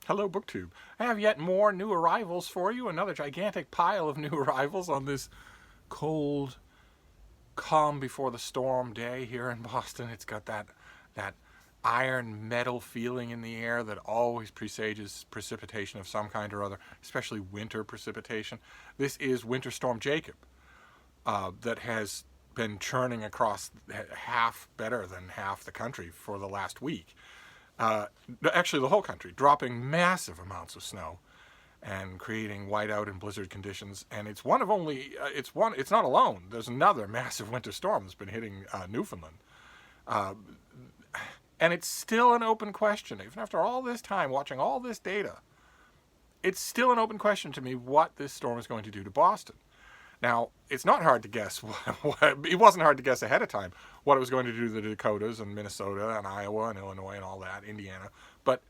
Hello, BookTube. I have yet more new arrivals for you. Another gigantic pile of new arrivals on this cold, calm before the storm day here in Boston. It's got that iron metal feeling in the air that always presages precipitation of some kind or other, especially winter precipitation. This is Winter Storm Jacob, that has been churning across better than half the country for the last week. Actually, the whole country, dropping massive amounts of snow and creating whiteout and blizzard conditions. And it's one of only, it's not alone. There's another massive winter storm that's been hitting Newfoundland. And it's still an open question, even after all this time watching all this data. It's still an open question to me what this storm is going to do to Boston. Now, it's not hard to guess. It wasn't hard to guess ahead of time what it was going to do to the Dakotas and Minnesota and Iowa and Illinois and all that, Indiana. But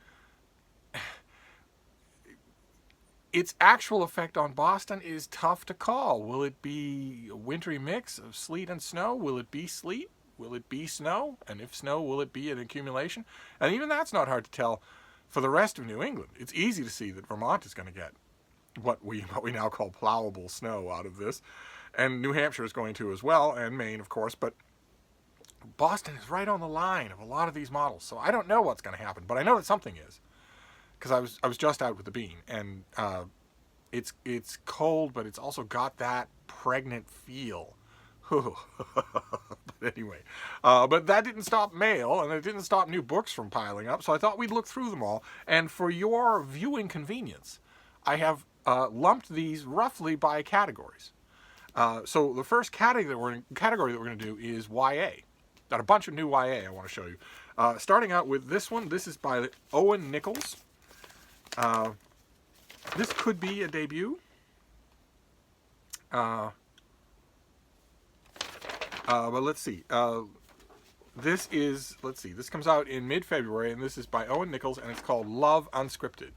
its actual effect on Boston is tough to call. Will it be a wintry mix of sleet and snow? Will it be sleet? Will it be snow? And if snow, will it be an accumulation? And even that's not hard to tell for the rest of New England. It's easy to see that Vermont is going to get what we now call plowable snow out of this. And New Hampshire is going to as well, and Maine, of course. But Boston is right on the line of a lot of these models. So I don't know what's going to happen, but I know that something is. Because I was just out with the bean, and it's cold, but it's also got that pregnant feel. But anyway, but that didn't stop mail, and it didn't stop new books from piling up, so I thought we'd look through them all. And for your viewing convenience, I have lumped these roughly by categories. So the first category that we're going to do is YA. Got a bunch of new YA I want to show you. Starting out with this one. This is by Owen Nichols. This could be a debut. But let's see. This comes out in mid-February, and this is by Owen Nichols, and it's called Love Unscripted.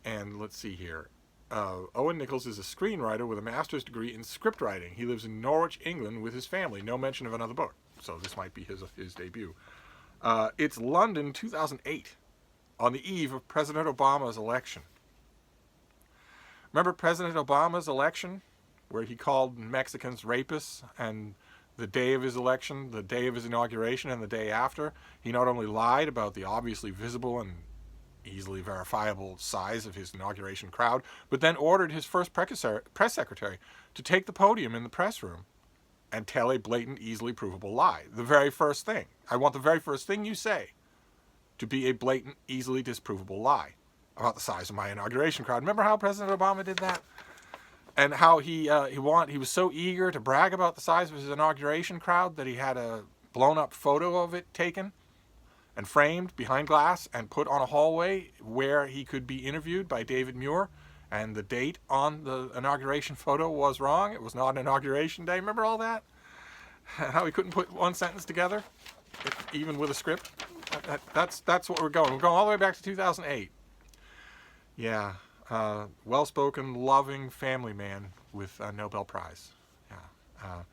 And let's see here. Owen Nichols is a screenwriter with a master's degree in script writing. He lives in Norwich, England with his family. No mention of another book. So this might be his debut. It's London 2008, on the eve of President Obama's election. Remember President Obama's election, where he called Mexicans rapists, and the day of his election, the day of his inauguration, and the day after, he not only lied about the obviously visible and easily verifiable size of his inauguration crowd, but then ordered his first press secretary to take the podium in the press room and tell a blatant, easily provable lie. The very first thing. I want the very first thing you say to be a blatant, easily disprovable lie about the size of my inauguration crowd. Remember how President Obama did that? And how he was so eager to brag about the size of his inauguration crowd that he had a blown-up photo of it taken and framed behind glass and put on a hallway where he could be interviewed by David Muir. And the date on the inauguration photo was wrong. It was not inauguration day. Remember all that? How he couldn't put one sentence together, even with a script? That's what we're going. We're going all the way back to 2008. Yeah. Well-spoken, loving family man with a Nobel Prize. Yeah.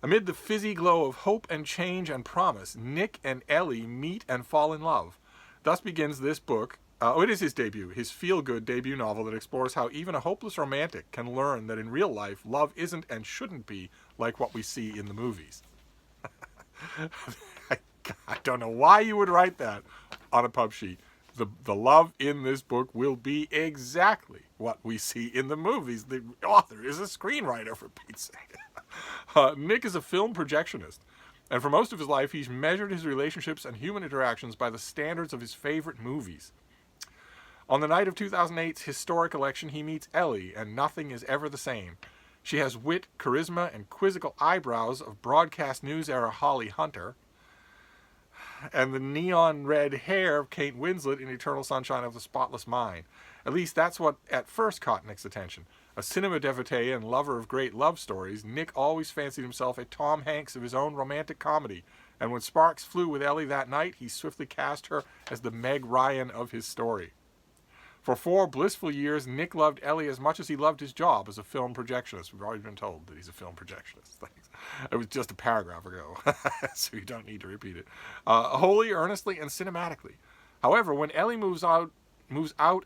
Amid the fizzy glow of hope and change and promise, Nick and Ellie meet and fall in love. Thus begins this book. It is his debut, his feel-good debut novel that explores how even a hopeless romantic can learn that in real life, love isn't and shouldn't be like what we see in the movies. I don't know why you would write that on a pub sheet. The love in this book will be exactly what we see in the movies. The author is a screenwriter, for Pete's sake. Nick is a film projectionist, and for most of his life, he's measured his relationships and human interactions by the standards of his favorite movies. On the night of 2008's historic election, he meets Ellie, and nothing is ever the same. She has wit, charisma, and quizzical eyebrows of broadcast news-era Holly Hunter, and the neon red hair of Kate Winslet in Eternal Sunshine of the Spotless Mind. At least that's what at first caught Nick's attention. A cinema devotee and lover of great love stories, Nick always fancied himself a Tom Hanks of his own romantic comedy, and when sparks flew with Ellie that night, he swiftly cast her as the Meg Ryan of his story. For 4 blissful years, Nick loved Ellie as much as he loved his job as a film projectionist. We've already been told that he's a film projectionist. Thanks. It was just a paragraph ago, so you don't need to repeat it. Wholly, earnestly, and cinematically. However, when Ellie moves out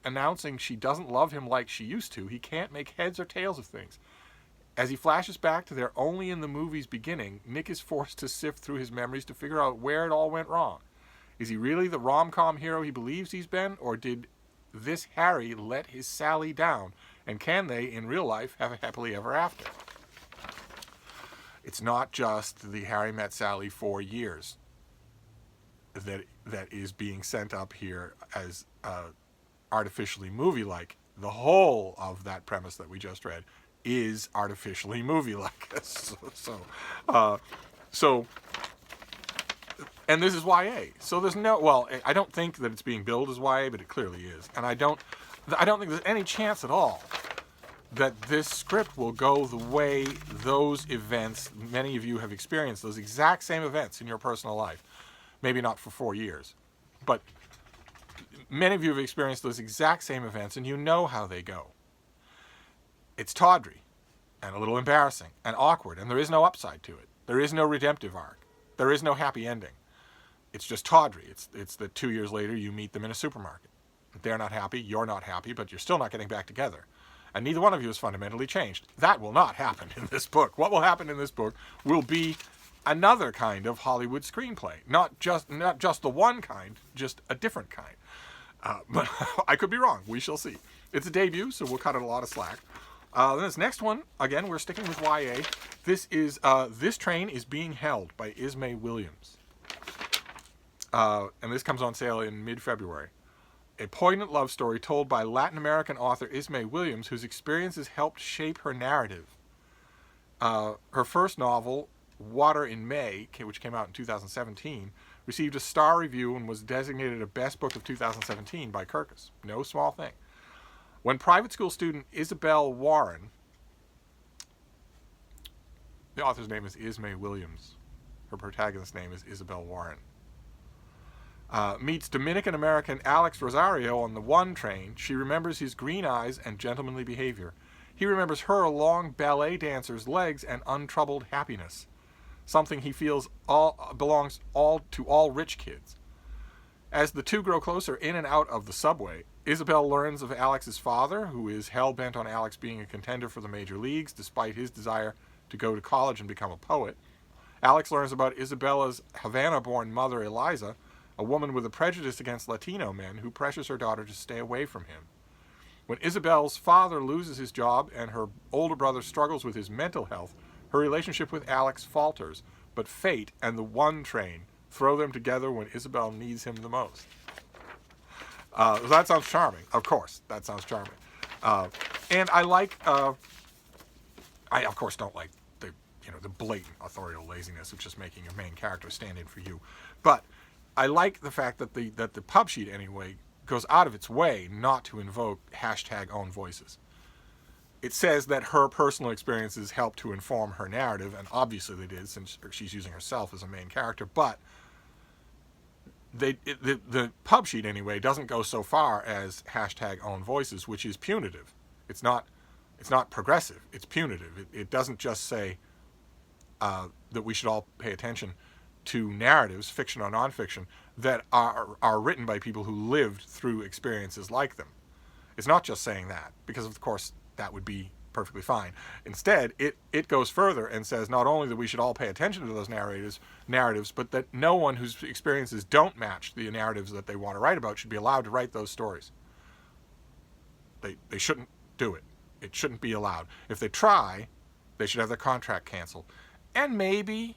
announcing she doesn't love him like she used to, he can't make heads or tails of things. As he flashes back to their only in the movie's beginning, Nick is forced to sift through his memories to figure out where it all went wrong. Is he really the rom-com hero he believes he's been, or did this Harry let his Sally down? And can they, in real life, have a happily ever after? It's not just the Harry met Sally for years that is being sent up here as artificially movie-like. The whole of that premise that we just read is artificially movie-like. So, and this is YA. So there's no, well, I don't think that it's being billed as YA, but it clearly is. And I don't think there's any chance at all that this script will go the way those events, many of you have experienced those exact same events in your personal life. Maybe not for 4 years, but many of you have experienced those exact same events, and you know how they go. It's tawdry and a little embarrassing and awkward, and there is no upside to it. There is no redemptive arc. There is no happy ending. It's just tawdry. It's that 2 years later you meet them in a supermarket. They're not happy, you're not happy, but you're still not getting back together. And neither one of you is fundamentally changed. That will not happen in this book. What will happen in this book will be another kind of Hollywood screenplay. Not just the one kind, just a different kind. But I could be wrong. We shall see. It's a debut, so we'll cut it a lot of slack. Then this next one, again, we're sticking with YA. This is This Train is Being Held by Ismay Williams. And this comes on sale in mid-February. A poignant love story told by Latin American author Ismay Williams, whose experiences helped shape her narrative. Her first novel, Water in May, which came out in 2017, received a star review and was designated a best book of 2017 by Kirkus. No small thing. When private school student Isabel Warren, the author's name is Ismay Williams, her protagonist's name is Isabel Warren, meets Dominican-American Alex Rosario on the one train, she remembers his green eyes and gentlemanly behavior. He remembers her long ballet dancer's legs and untroubled happiness, something he feels belongs to all rich kids. As the two grow closer in and out of the subway, Isabel learns of Alex's father, who is hell-bent on Alex being a contender for the major leagues, despite his desire to go to college and become a poet. Alex learns about Isabella's Havana-born mother, Eliza, a woman with a prejudice against Latino men who pressures her daughter to stay away from him. When Isabel's father loses his job and her older brother struggles with his mental health, her relationship with Alex falters, but fate and the one train throw them together when Isabel needs him the most. That sounds charming. Of course, that sounds charming. And I like, I of course don't like the blatant authorial laziness of just making your main character stand in for you. But I like the fact that the pub sheet anyway goes out of its way not to invoke #own voices. It says that her personal experiences help to inform her narrative, and obviously they did since she's using herself as a main character, but the pub sheet anyway doesn't go so far as #own voices, which is punitive. It's not progressive, it's punitive. It doesn't just say that we should all pay attention to narratives, fiction or nonfiction, that are written by people who lived through experiences like them. It's not just saying that, because of course that would be perfectly fine. Instead, it goes further and says not only that we should all pay attention to those narratives, but that no one whose experiences don't match the narratives that they want to write about should be allowed to write those stories. They shouldn't do it. It shouldn't be allowed. If they try, they should have their contract canceled. And maybe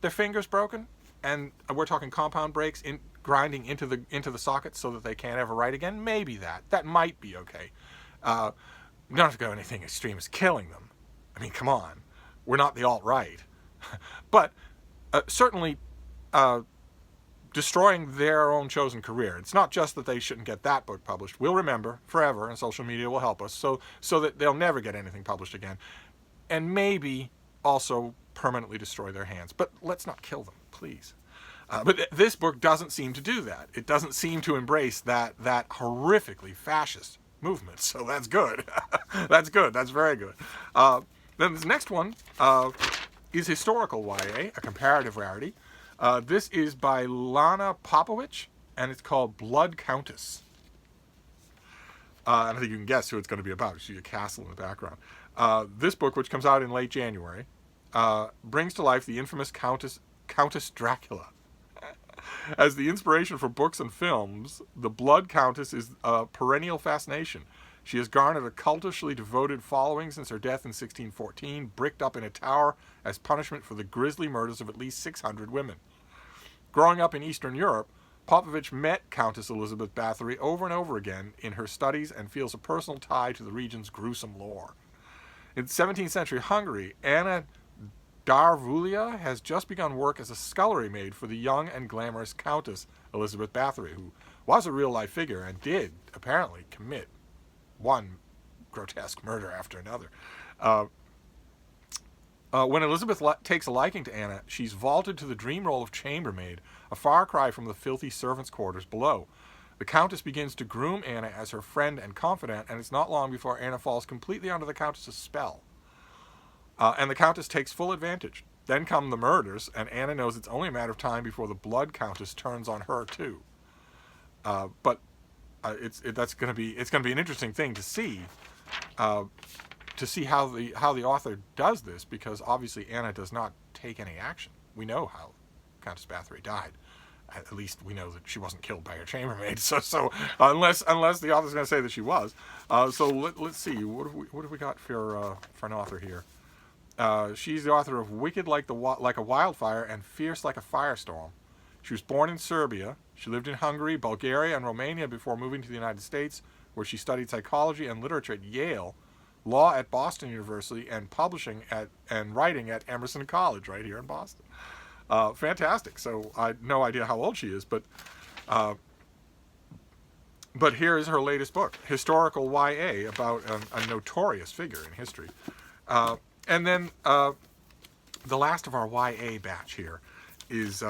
their fingers broken, and we're talking compound breaks grinding into the sockets so that they can't ever write again. Maybe that might be okay. We don't have to go anything extreme as killing them. I mean, come on, we're not the alt-right. But certainly destroying their own chosen career. It's not just that they shouldn't get that book published. We'll remember forever, and social media will help us, so that they'll never get anything published again. And maybe also permanently destroy their hands. But let's not kill them, please. But this book doesn't seem to do that. It doesn't seem to embrace that horrifically fascist movement. So that's good. That's good. That's very good. Then this next one is historical YA, a comparative rarity. This is by Lana Popovich. and it's called Blood Countess. And I think you can guess who it's going to be about. You see a castle in the background. This book, which comes out in late January, brings to life the infamous Countess Dracula. As the inspiration for books and films, the Blood Countess is a perennial fascination. She has garnered a cultishly devoted following since her death in 1614, bricked up in a tower as punishment for the grisly murders of at least 600 women. Growing up in Eastern Europe, Popovich met Countess Elizabeth Bathory over and over again in her studies and feels a personal tie to the region's gruesome lore. In 17th century Hungary, Anna Darvulia has just begun work as a scullery maid for the young and glamorous Countess Elizabeth Bathory, who was a real-life figure and did, apparently, commit one grotesque murder after another. When Elizabeth takes a liking to Anna, she's vaulted to the dream role of chambermaid, a far cry from the filthy servants' quarters below. The Countess begins to groom Anna as her friend and confidant, and it's not long before Anna falls completely under the Countess's spell. And the Countess takes full advantage. Then come the murders, and Anna knows it's only a matter of time before the Blood Countess turns on her too. But it's going to be an interesting thing to see how the author does this, because obviously Anna does not take any action. We know how Countess Bathory died. At least we know that she wasn't killed by her chambermaid. So unless the author's going to say that she was. So let's see. What have we got for an author here? She's the author of Wicked Like a Wildfire and Fierce Like a Firestorm. She was born in Serbia. She lived in Hungary, Bulgaria, and Romania before moving to the United States, where she studied psychology and literature at Yale, law at Boston University, and publishing and writing at Emerson College right here in Boston. Fantastic. So I had no idea how old she is, but here is her latest book, historical YA about a notorious figure in history. And then the last of our YA batch here is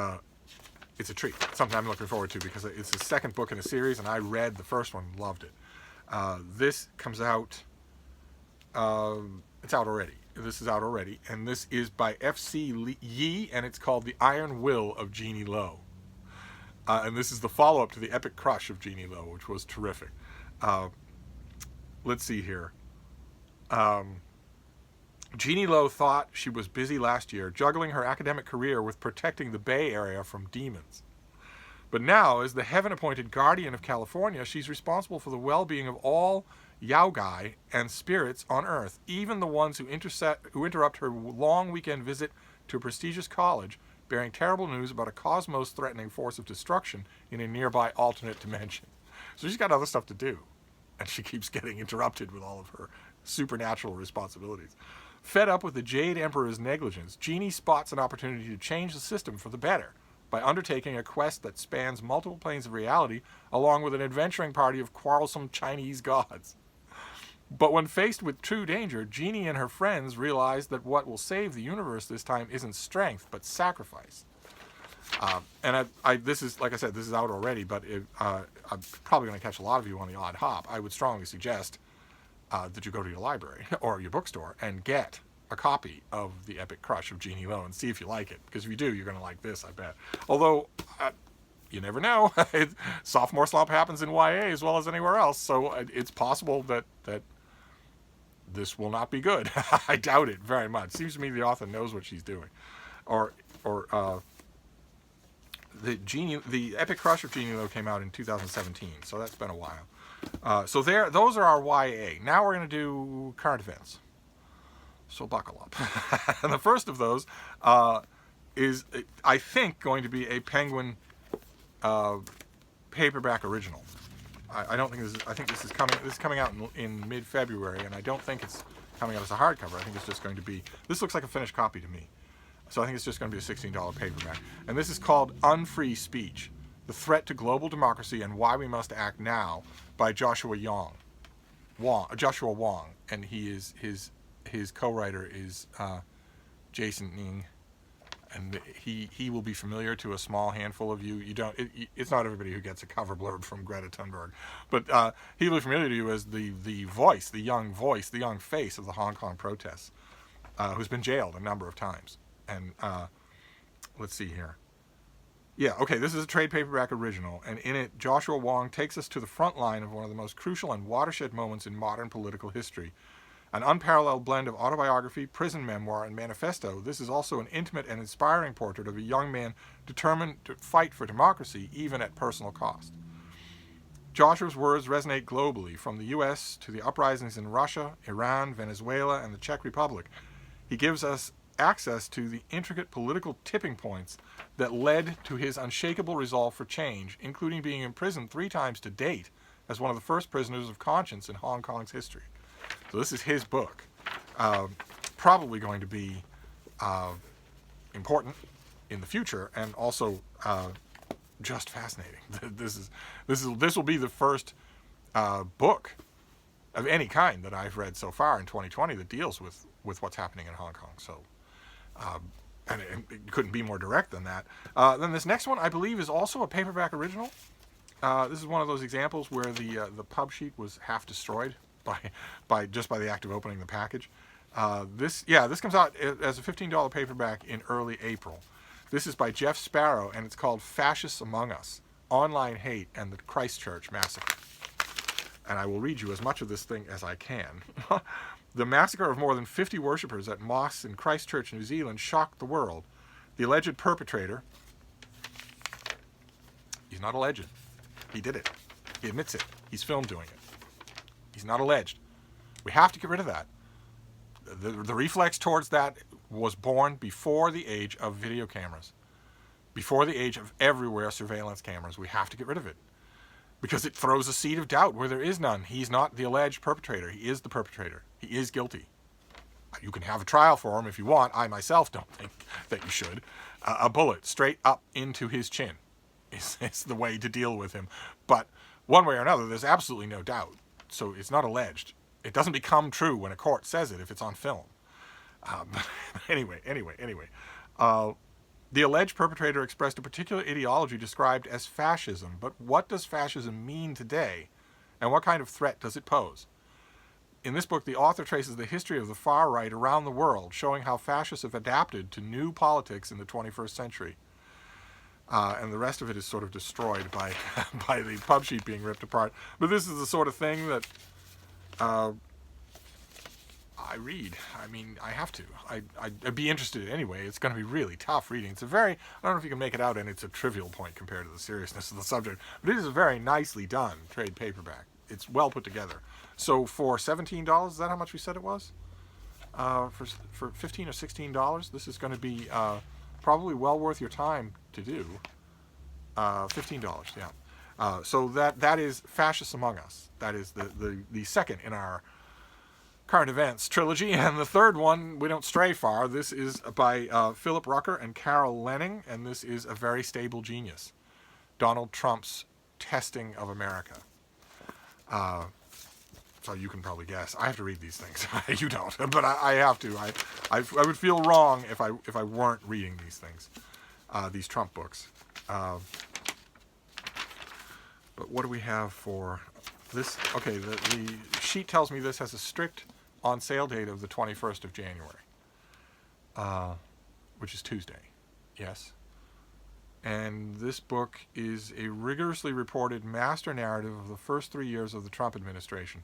it's a treat. It's something I'm looking forward to because it's the second book in a series, and I read the first one, loved it. This comes out. It's out already. This is out already, and this is by F.C. Yee, and it's called The Iron Will of Jeannie Lo. And this is the follow-up to The Epic Crush of Jeannie Lo, which was terrific. Let's see here. Jeannie Lo thought she was busy last year, juggling her academic career with protecting the Bay Area from demons. But now, as the heaven-appointed guardian of California, she's responsible for the well-being of all yaogai and spirits on Earth, even the ones who interrupt her long weekend visit to a prestigious college, bearing terrible news about a cosmos-threatening force of destruction in a nearby alternate dimension. So she's got other stuff to do, and she keeps getting interrupted with all of her supernatural responsibilities. Fed up with the Jade Emperor's negligence, Jeannie spots an opportunity to change the system for the better by undertaking a quest that spans multiple planes of reality along with an adventuring party of quarrelsome Chinese gods. But when faced with true danger, Jeannie and her friends realize that what will save the universe this time isn't strength, but sacrifice. And this is, like I said, this is out already, but I'm probably going to catch a lot of you on the odd hop. I would strongly suggest that you go to your library or your bookstore and get a copy of The Epic Crush of Jeannie Lo and see if you like it. Because if you do, you're going to like this, I bet. Although, you never know. Sophomore slump happens in YA as well as anywhere else, so it's possible that this will not be good. I doubt it very much. Seems to me the author knows what she's doing. The Epic Crush of Jeannie Lo came out in 2017, so that's been a while. So those are our YA. Now we're going to do current events. So buckle up. And the first of those is, I think, going to be a Penguin paperback original. I don't think this is. I think this is coming. This is coming out in mid-February, and I don't think it's coming out as a hardcover. I think it's just going to be. This looks like a finished copy to me, so I think it's just going to be a $16 paperback. And this is called Unfree Speech: The Threat to Global Democracy and Why We Must Act Now by Joshua Wong, and his co-writer is Jason Ning. And he will be familiar to a small handful of you. It's not everybody who gets a cover blurb from Greta Thunberg, but he will be familiar to you as the young face of the Hong Kong protests, who's been jailed a number of times. And let's see here. Yeah, okay, this is a trade paperback original, and in it, Joshua Wong takes us to the front line of one of the most crucial and watershed moments in modern political history. An unparalleled blend of autobiography, prison memoir, and manifesto, this is also an intimate and inspiring portrait of a young man determined to fight for democracy, even at personal cost. Joshua's words resonate globally, from the U.S. to the uprisings in Russia, Iran, Venezuela, and the Czech Republic. He gives us access to the intricate political tipping points that led to his unshakable resolve for change, including being imprisoned 3 times to date as one of the first prisoners of conscience in Hong Kong's history. So this is his book. Probably going to be important in the future, and also just fascinating. This will be the first book of any kind that I've read so far in 2020 that deals with what's happening in Hong Kong. So, and it couldn't be more direct than that. Then this next one, I believe, is also a paperback original. This is one of those examples where the pub sheet was half destroyed by the act of opening the package. This comes out as a $15 paperback in early April. This is by Jeff Sparrow, and it's called Fascists Among Us: Online Hate and the Christchurch Massacre. And I will read you as much of this thing as I can. The massacre of more than 50 worshippers at mosques in Christchurch, New Zealand, shocked the world. The alleged perpetrator, he's not alleged. He did it. He admits it. He's filmed doing it. He's not alleged. We have to get rid of that. The reflex towards that was born before the age of video cameras, before the age of everywhere surveillance cameras. We have to get rid of it because it throws a seed of doubt where there is none. He's not the alleged perpetrator. He is the perpetrator. He is guilty. You can have a trial for him if you want. I myself don't think that you should. A bullet straight up into his chin is the way to deal with him. But one way or another, there's absolutely no doubt. So it's not alleged. It doesn't become true when a court says it if it's on film. Anyway. The alleged perpetrator expressed a particular ideology described as fascism. But what does fascism mean today? And what kind of threat does it pose? In this book, the author traces the history of the far right around the world, showing how fascists have adapted to new politics in the 21st century. And the rest of it is sort of destroyed by the pub sheet being ripped apart. But this is the sort of thing that I read. I mean, I have to. I'd be interested anyway. It's going to be really tough reading. It's a very, I don't know if you can make it out, and it's a trivial point compared to the seriousness of the subject, but it is a very nicely done trade paperback. It's well put together. So for $17, is that how much we said it was? For $15 or $16, this is going to be probably well worth your time to do. $15, yeah. So that is Fascists Among Us. That is the second in our current events trilogy, and the third one, we don't stray far. This is by Philip Rucker and Carol Lenning, and this is A Very Stable Genius: Donald Trump's Testing of America. So you can probably guess. I have to read these things. You don't, but I have to. I would feel wrong if I weren't reading these things, these Trump books. But what do we have for this? Okay, the sheet tells me this has a strict on sale date of the 21st of January, which is Tuesday. Yes. And this book is a rigorously reported master narrative of the first 3 years of the Trump administration.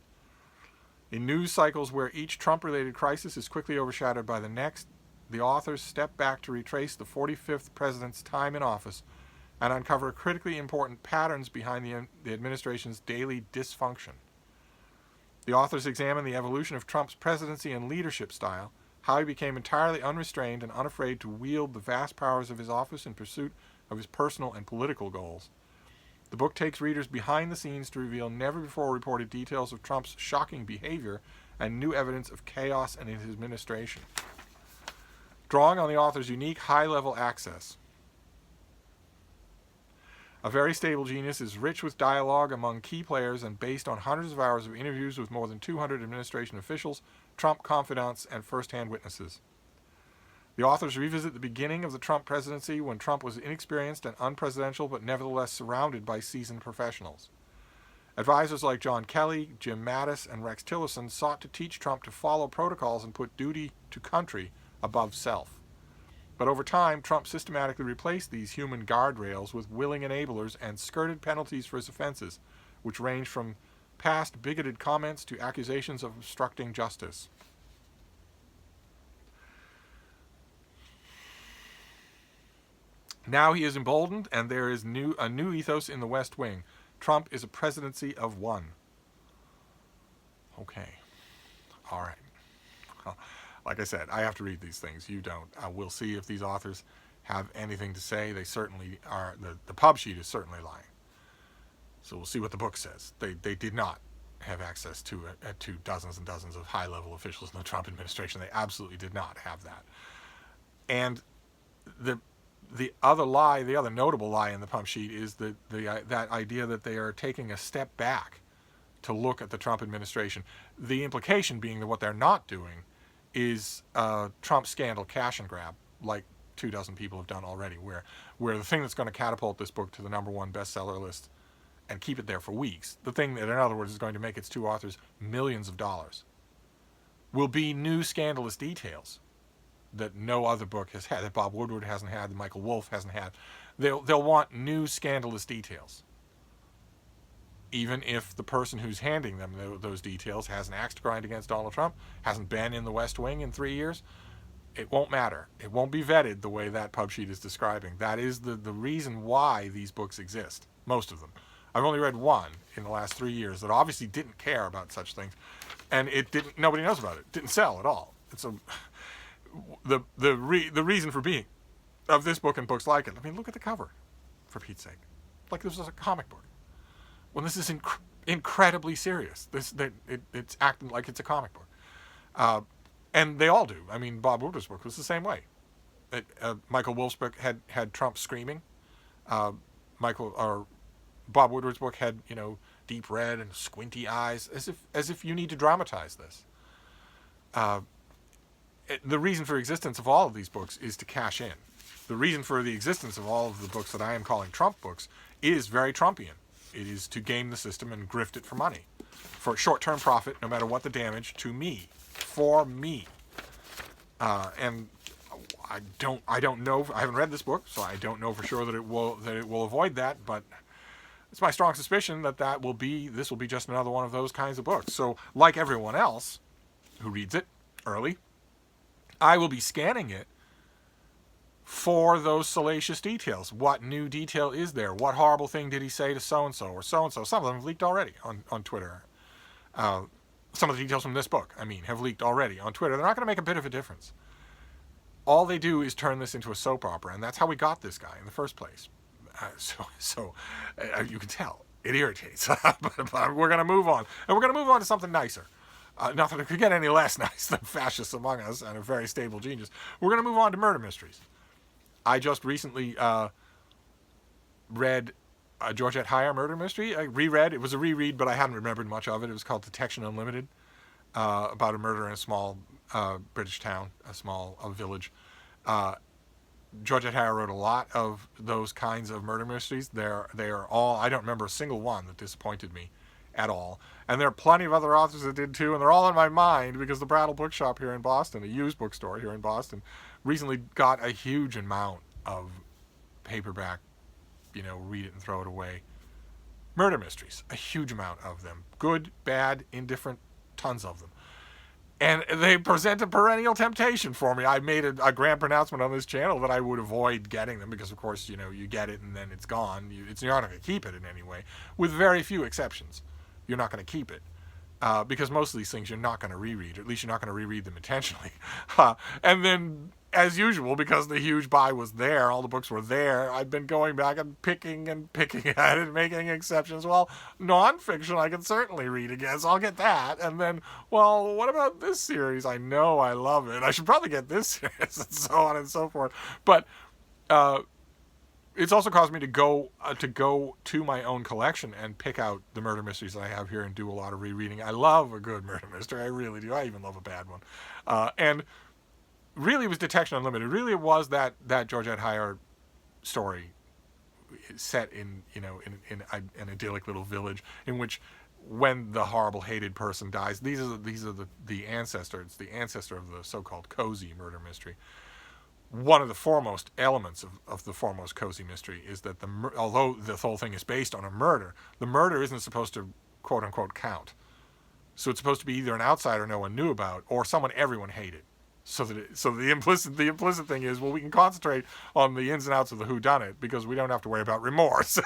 In news cycles where each Trump-related crisis is quickly overshadowed by the next, the authors step back to retrace the 45th president's time in office and uncover critically important patterns behind the administration's daily dysfunction. The authors examine the evolution of Trump's presidency and leadership style, how he became entirely unrestrained and unafraid to wield the vast powers of his office in pursuit of his personal and political goals. The book takes readers behind the scenes to reveal never-before-reported details of Trump's shocking behavior and new evidence of chaos in his administration. Drawing on the author's unique high-level access, A Very Stable Genius is rich with dialogue among key players and based on hundreds of hours of interviews with more than 200 administration officials, Trump confidants, and first-hand witnesses. The authors revisit the beginning of the Trump presidency when Trump was inexperienced and unpresidential but nevertheless surrounded by seasoned professionals. Advisors like John Kelly, Jim Mattis, and Rex Tillerson sought to teach Trump to follow protocols and put duty to country above self. But over time, Trump systematically replaced these human guardrails with willing enablers and skirted penalties for his offenses, which range from past bigoted comments to accusations of obstructing justice. Now he is emboldened, and there is a new ethos in the West Wing. Trump is a presidency of one. Okay. All right. Well, like I said, I have to read these things. You don't. We'll see if these authors have anything to say. They certainly are. The pub sheet is certainly lying. So we'll see what the book says. They did not have access to dozens and dozens of high-level officials in the Trump administration. They absolutely did not have that. And the other lie, the other notable lie in the pump sheet is that idea that they are taking a step back to look at the Trump administration. The implication being that what they're not doing is Trump scandal cash and grab, like 24 people have done already, where the thing that's going to catapult this book to the #1 bestseller list and keep it there for weeks, the thing that, in other words, is going to make its two authors millions of dollars, will be new scandalous details that no other book has had, that Bob Woodward hasn't had, that Michael Wolff hasn't had. They'll want new scandalous details, even if the person who's handing them those details has an axe to grind against Donald Trump, hasn't been in the West Wing in 3 years. It won't matter. It won't be vetted the way that pub sheet is describing. That is the reason why these books exist, most of them. I've only read one in the last 3 years that obviously didn't care about such things, and nobody knows about it. It didn't sell at all. The reason for being of this book and books like it. I mean, look at the cover, for Pete's sake. Like this was a comic book. When this is incredibly serious. It's acting like it's a comic book. And they all do. I mean, Bob Woodward's book was the same way. Michael Wolff's book had Trump screaming. Bob Woodward's book had, deep red and squinty eyes, as if you need to dramatize this. The reason for existence of all of these books is to cash in. The reason for the existence of all of the books that I am calling Trump books is very Trumpian. It is to game the system and grift it for money, for short-term profit, no matter what the damage to me, for me. And I don't know. I haven't read this book, so I don't know for sure that it will avoid that. But it's my strong suspicion that this will be just another one of those kinds of books. So, like everyone else who reads it early, I will be scanning it for those salacious details. What new detail is there? What horrible thing did he say to so-and-so or so-and-so? Some of them have leaked already on Twitter. Some of the details from this book, have leaked already on Twitter. They're not going to make a bit of a difference. All they do is turn this into a soap opera, and that's how we got this guy in the first place. So you can tell. It irritates. but we're going to move on. And we're going to move on to something nicer. Not that it could get any less nice than Fascists Among Us and A Very Stable Genius. We're going to move on to murder mysteries. I just recently read a Georgette Heyer murder mystery. I reread. It was a reread, but I hadn't remembered much of it. It was called Detection Unlimited, about a murder in a small British town, a village. Georgette Heyer wrote a lot of those kinds of murder mysteries. They are all, I don't remember a single one that disappointed me at all. And there are plenty of other authors that did too, and they're all in my mind because the Brattle Bookshop here in Boston, a used bookstore here in Boston, recently got a huge amount of paperback, read it and throw it away murder mysteries. A huge amount of them. Good, bad, indifferent, tons of them. And they present a perennial temptation for me. I made a grand pronouncement on this channel that I would avoid getting them because, of course, you get it and then it's gone. You're not going to keep it in any way, with very few exceptions. You're not going to keep it because most of these things you're not going to reread, or at least you're not going to reread them intentionally. And then, as usual, because the huge buy was there, all the books were there, I've been going back and picking at it, making exceptions. Well, nonfiction I can certainly read again, so I'll get that. And then, well, what about this series? I know I love it. I should probably get this series, and so on and so forth. But it's also caused me to go to my own collection and pick out the murder mysteries that I have here and do a lot of rereading. I love a good murder mystery. I really do. I even love a bad one. And really it was Detection Unlimited. Really it was that Georgette Heyer story set in an idyllic little village in which, when the horrible hated person dies, these are the ancestor. It's the ancestor of the so-called cozy murder mystery. one of the foremost elements of the foremost cozy mystery is that although the whole thing is based on a murder, the murder isn't supposed to quote unquote count. So it's supposed to be either an outsider no one knew about or someone everyone hated. So the implicit thing is, well, we can concentrate on the ins and outs of the whodunit because we don't have to worry about remorse.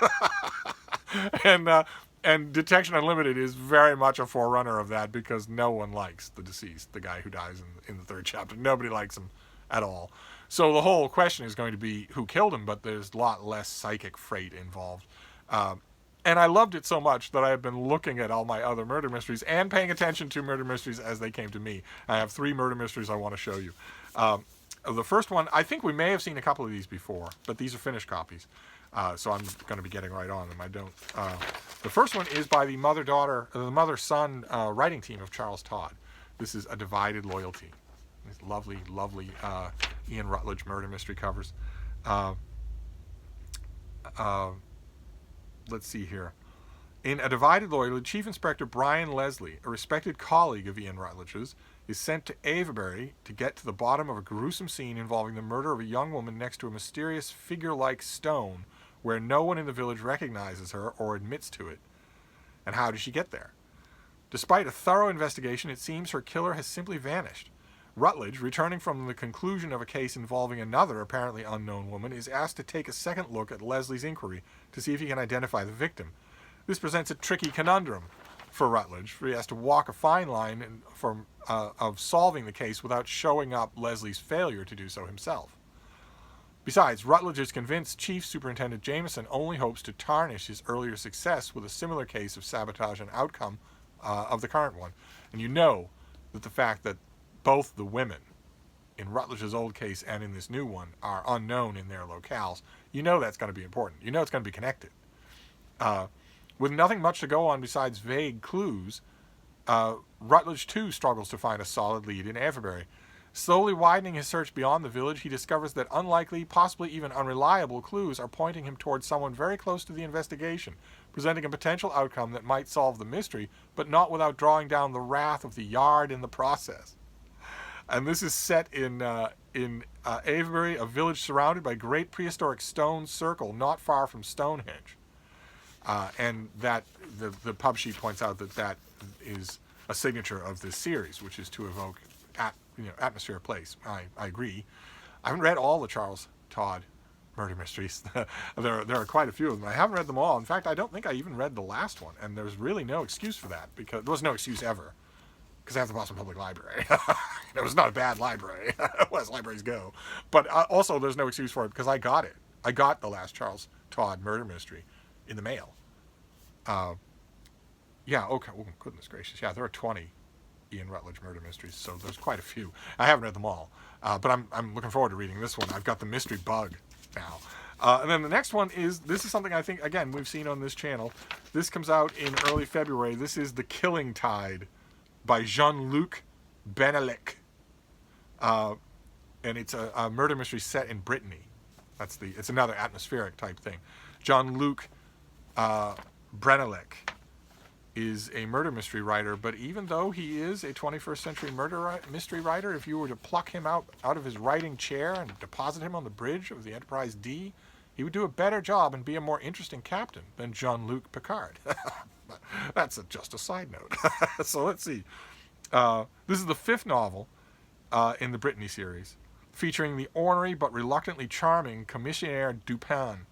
And Detection Unlimited is very much a forerunner of that because no one likes the deceased, the guy who dies in the third chapter. Nobody likes him at all. So the whole question is going to be who killed him, but there's a lot less psychic freight involved. And I loved it so much that I have been looking at all my other murder mysteries and paying attention to murder mysteries as they came to me. I have 3 murder mysteries I want to show you. The first one, I think we may have seen a couple of these before, but these are finished copies. So I'm going to be getting right on them. The first one is by the mother-son writing team of Charles Todd. This is A Divided Loyalty. These lovely, lovely Ian Rutledge murder mystery covers. Let's see here. In A Divided Loyalty, Chief Inspector Brian Leslie, a respected colleague of Ian Rutledge's, is sent to Avebury to get to the bottom of a gruesome scene involving the murder of a young woman next to a mysterious figure-like stone where no one in the village recognizes her or admits to it. And how did she get there? Despite a thorough investigation, it seems her killer has simply vanished. Rutledge, returning from the conclusion of a case involving another apparently unknown woman, is asked to take a second look at Leslie's inquiry to see if he can identify the victim. This presents a tricky conundrum for Rutledge, for he has to walk a fine line of solving the case without showing up Leslie's failure to do so himself. Besides, Rutledge is convinced Chief Superintendent Jameson only hopes to tarnish his earlier success with a similar case of sabotage and outcome of the current one. And you know that the fact that both the women in Rutledge's old case and in this new one are unknown in their locales, you know that's going to be important. You know it's going to be connected. With nothing much to go on besides vague clues, Rutledge too struggles to find a solid lead in Avebury. Slowly widening his search beyond the village, he discovers that unlikely, possibly even unreliable clues are pointing him towards someone very close to the investigation, presenting a potential outcome that might solve the mystery, but not without drawing down the wrath of the Yard in the process. And this is set in Avebury, a village surrounded by great prehistoric stone circle not far from Stonehenge. And that the pub sheet points out that is a signature of this series, which is to evoke atmosphere of place. I agree. I haven't read all the Charles Todd murder mysteries. there are quite a few of them. I haven't read them all. In fact, I don't think I even read the last one, and there's really no excuse for that because there was no excuse ever. Because I have the Boston Public Library. It was not a bad library, as libraries go. But also, there's no excuse for it because I got it. I got the last Charles Todd murder mystery in the mail. Yeah, okay. Oh, goodness gracious. Yeah, there are 20 Ian Rutledge murder mysteries, so there's quite a few. I haven't read them all, but I'm looking forward to reading this one. I've got the mystery bug now. And then the next one this is something I think, again, we've seen on this channel. This comes out in early February. This is The Killing Tide by Jean-Luc Benelec. And it's a murder mystery set in Brittany. It's another atmospheric type thing. Jean-Luc Benelec is a murder mystery writer, but even though he is a 21st century mystery writer, if you were to pluck him out of his writing chair and deposit him on the bridge of the Enterprise D, he would do a better job and be a more interesting captain than Jean-Luc Picard. That's just a side note. So let's see. This is the 5th novel in the Brittany series, featuring the ornery but reluctantly charming Commissaire Dupin.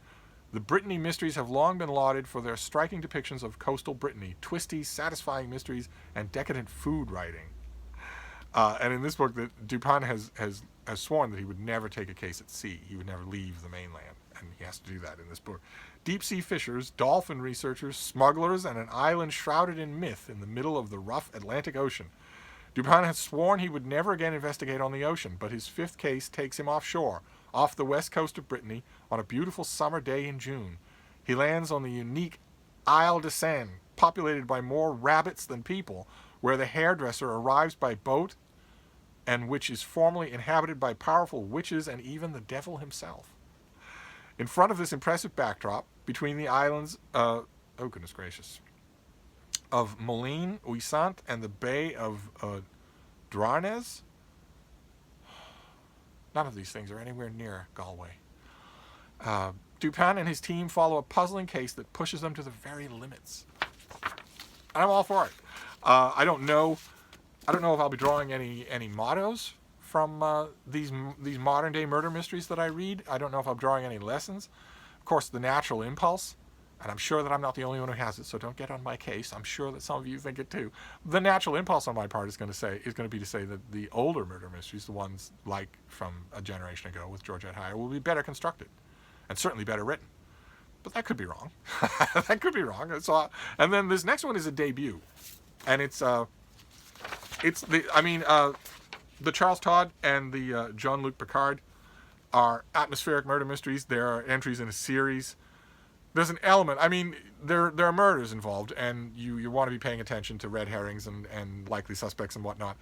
The Brittany mysteries have long been lauded for their striking depictions of coastal Brittany, twisty, satisfying mysteries, and decadent food writing. And in this book, Dupin has sworn that he would never take a case at sea. He would never leave the mainland, and he has to do that in this book. Deep-sea fishers, dolphin researchers, smugglers, and an island shrouded in myth in the middle of the rough Atlantic Ocean. Dupin has sworn he would never again investigate on the ocean, but his 5th case takes him offshore, off the west coast of Brittany, on a beautiful summer day in June. He lands on the unique Isle de Seine, populated by more rabbits than people, where the hairdresser arrives by boat and which is formerly inhabited by powerful witches and even the devil himself. In front of this impressive backdrop, between the islands, oh goodness gracious, of Moline, Uisant, and the Bay of Douarnenez, None of these things are anywhere near Galway. Dupin and his team follow a puzzling case that pushes them to the very limits. And I'm all for it. I don't know if I'll be drawing any mottos from these modern day murder mysteries that I read. I don't know if I'm drawing any lessons. Of course, the natural impulse, and I'm sure that I'm not the only one who has it, so don't get on my case. I'm sure that some of you think it too. The natural impulse on my part is going to be to say that the older murder mysteries, the ones like from a generation ago with Georgette Heyer, will be better constructed and certainly better written. But that could be wrong. That could be wrong. And then this next one is a debut, and the Charles Todd and the Jean-Luc Picard are atmospheric murder mysteries. There are entries in a series. There's an element. I mean, there are murders involved, and you want to be paying attention to red herrings and likely suspects and whatnot.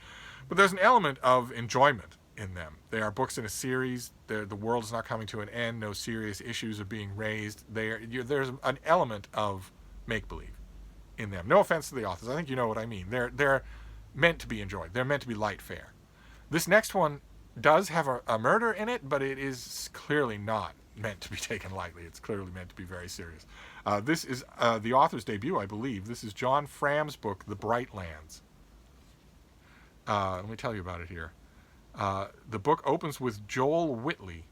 But there's an element of enjoyment in them. They are books in a series. The world is not coming to an end. No serious issues are being raised. There's an element of make-believe in them. No offense to the authors. I think you know what I mean. They're meant to be enjoyed. They're meant to be light fare. This next one does have a murder in it, but it is clearly not meant to be taken lightly. It's clearly meant to be very serious. This is the author's debut, I believe. This is John Fram's book, The Bright Lands. Let me tell you about it here. The book opens with Joel Whitley.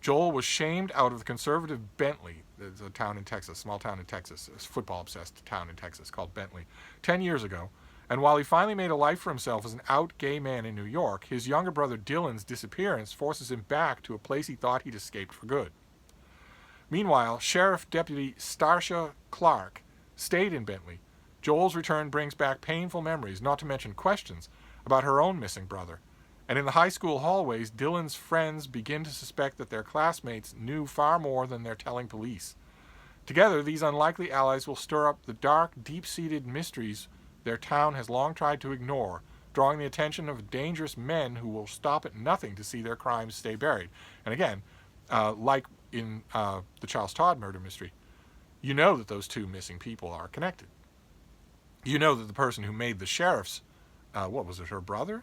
Joel was shamed out of the conservative Bentley. It's a town in Texas, small town in Texas, a football-obsessed town in Texas called Bentley, 10 years ago. And while he finally made a life for himself as an out gay man in New York, his younger brother Dylan's disappearance forces him back to a place he thought he'd escaped for good. Meanwhile, Sheriff Deputy Starsha Clark stayed in Bentley. Joel's return brings back painful memories, not to mention questions about her own missing brother. And in the high school hallways, Dylan's friends begin to suspect that their classmates knew far more than they're telling police. Together, these unlikely allies will stir up the dark, deep-seated mysteries their town has long tried to ignore, drawing the attention of dangerous men who will stop at nothing to see their crimes stay buried. And again, like in the Charles Todd murder mystery, you know that those two missing people are connected. You know that the person who made the sheriff's, her brother?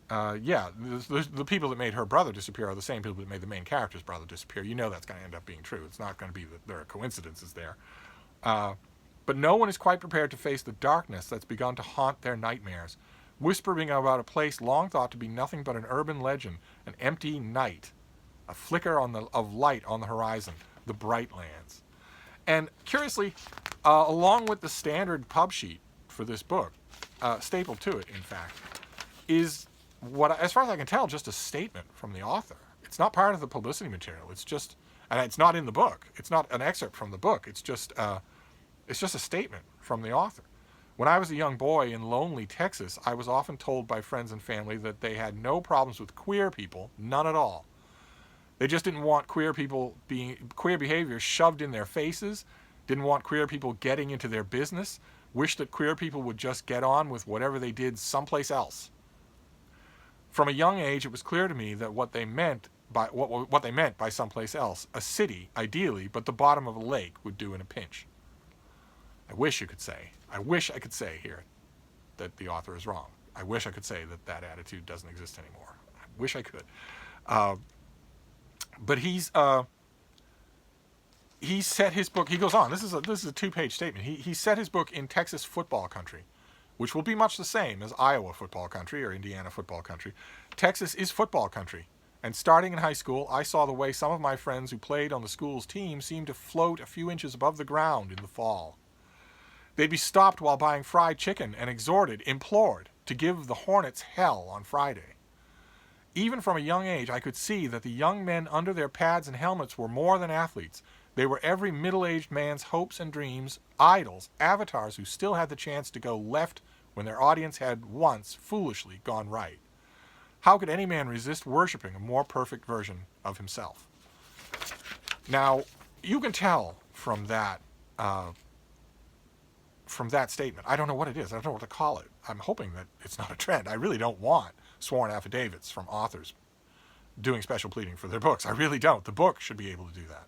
The people that made her brother disappear are the same people that made the main character's brother disappear. You know that's going to end up being true. It's not going to be that there are coincidences there. But no one is quite prepared to face the darkness that's begun to haunt their nightmares, whispering about a place long thought to be nothing but an urban legend, an empty night, a flicker of light on the horizon, the Bright Lands. And curiously, along with the standard pub sheet for this book, stapled to it, in fact, is what, as far as I can tell, just a statement from the author. It's not part of the publicity material. It's just, and it's not in the book. It's not an excerpt from the book. It's just a statement from the author. When I was a young boy in lonely Texas, I was often told by friends and family that they had no problems with queer people, none at all. They just didn't want queer behavior shoved in their faces, didn't want queer people getting into their business, wished that queer people would just get on with whatever they did someplace else. From a young age, it was clear to me that what they meant by someplace else, a city, ideally, but the bottom of a lake would do in a pinch. I wish I could say here that the author is wrong. I wish I could say that attitude doesn't exist anymore. I wish I could. But he set his book, he goes on, this is a 2-page statement. He set his book in Texas football country, which will be much the same as Iowa football country or Indiana football country. Texas is football country. And starting in high school, I saw the way some of my friends who played on the school's team seemed to float a few inches above the ground in the fall. They'd be stopped while buying fried chicken and implored to give the Hornets hell on Friday. Even from a young age, I could see that the young men under their pads and helmets were more than athletes. They were every middle-aged man's hopes and dreams, idols, avatars who still had the chance to go left when their audience had once foolishly gone right. How could any man resist worshiping a more perfect version of himself? Now, you can tell from that statement. I don't know what it is. I don't know what to call it. I'm hoping that it's not a trend. I really don't want sworn affidavits from authors doing special pleading for their books. I really don't. The book should be able to do that.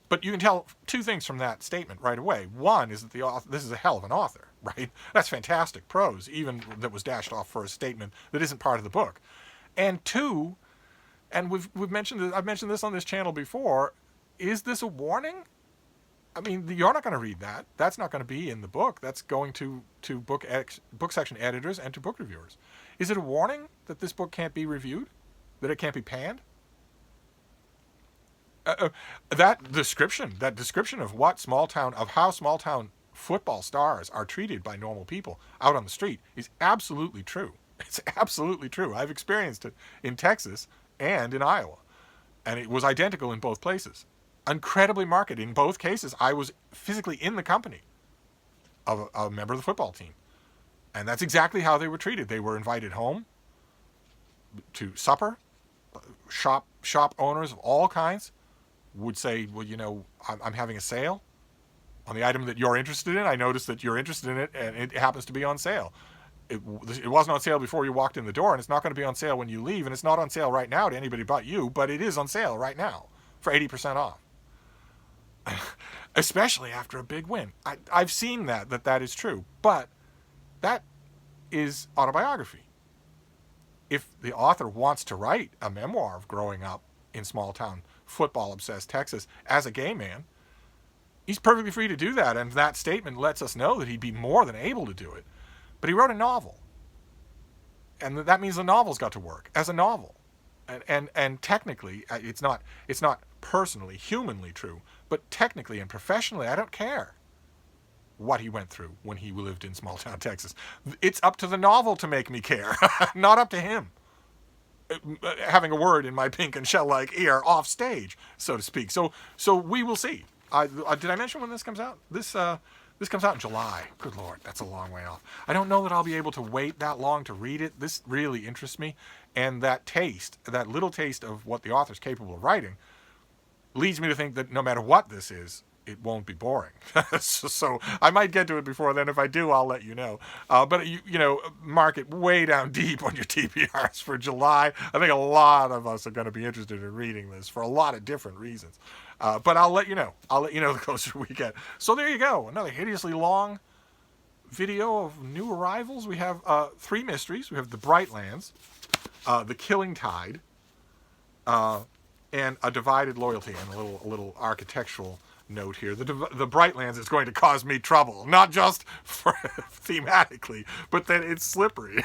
But you can tell two things from that statement right away. One is that the author, this is a hell of an author, right? That's fantastic prose, even that was dashed off for a statement that isn't part of the book. And two, and I've mentioned this on this channel before, is this a warning? I mean, you're not going to read that. That's not going to be in the book. That's going to book section editors and to book reviewers. Is it a warning that this book can't be reviewed? That it can't be panned? That description of how small town football stars are treated by normal people out on the street is absolutely true. It's absolutely true. I've experienced it in Texas and in Iowa, and it was identical in both places. Incredibly marked. In both cases, I was physically in the company of a member of the football team, and that's exactly how they were treated. They were invited home to supper. Shop owners of all kinds would say, well, you know, I'm having a sale on the item that you're interested in. I noticed that you're interested in it, and it happens to be on sale. It wasn't on sale before you walked in the door, and it's not going to be on sale when you leave, and it's not on sale right now to anybody but you, but it is on sale right now for 80% off. Especially after a big win. I've seen that is true, but that is autobiography. If the author wants to write a memoir of growing up in small town football obsessed Texas as a gay man, he's perfectly free to do that, and that statement lets us know that he'd be more than able to do it. But he wrote a novel, and that means the novel's got to work as a novel. And technically, it's not personally, humanly true, but technically and professionally, I don't care what he went through when he lived in small town Texas. It's up to the novel to make me care, not up to him having a word in my pink and shell-like ear off stage, so to speak. So we will see. Did I mention when this comes out? This comes out in July. Good Lord, that's a long way off. I don't know that I'll be able to wait that long to read it. This really interests me. And that little taste of what the author's capable of writing, leads me to think that no matter what this is, it won't be boring. So I might get to it before then. If I do, I'll let you know. But you know, mark it way down deep on your TBRs for July. I think a lot of us are going to be interested in reading this for a lot of different reasons. But I'll let you know. The closer we get. So there you go. Another hideously long video of new arrivals. We have 3 mysteries. We have The Brightlands, The Killing Tide, and A Divided Loyalty, and a little architectural note here. The Brightlands is going to cause me trouble, not just for thematically, but that it's slippery.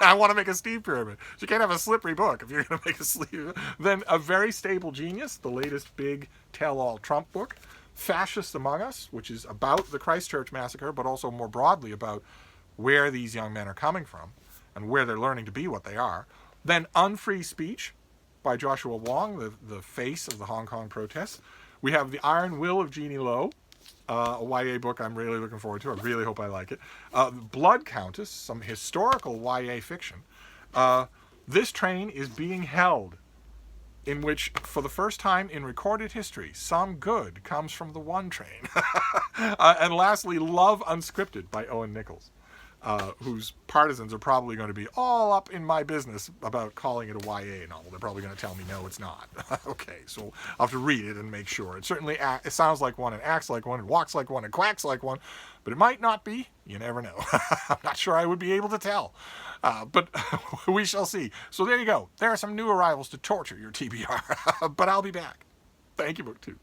I want to make a steam pyramid. You can't have a slippery book if you're going to make a sleeve. Then A Very Stable Genius, the latest big tell-all Trump book. Fascists Among Us, which is about the Christchurch massacre, but also more broadly about where these young men are coming from and where they're learning to be what they are. Then Unfree Speech by Joshua Wong, the face of the Hong Kong protests. We have The Iron Will of Jeannie Lowe, a YA book I'm really looking forward to. I really hope I like it. Blood Countess, some historical YA fiction. This Train is Being Held, in which, for the first time in recorded history, some good comes from the one train. And lastly, Love Unscripted by Owen Nichols, whose partisans are probably going to be all up in my business about calling it a YA novel. They're probably going to tell me, no, it's not. Okay, so I'll have to read it and make sure. It certainly it sounds like one and acts like one and walks like one and quacks like one, but it might not be. You never know. I'm not sure I would be able to tell. But we shall see. So there you go. There are some new arrivals to torture your TBR. But I'll be back. Thank you, BookTube.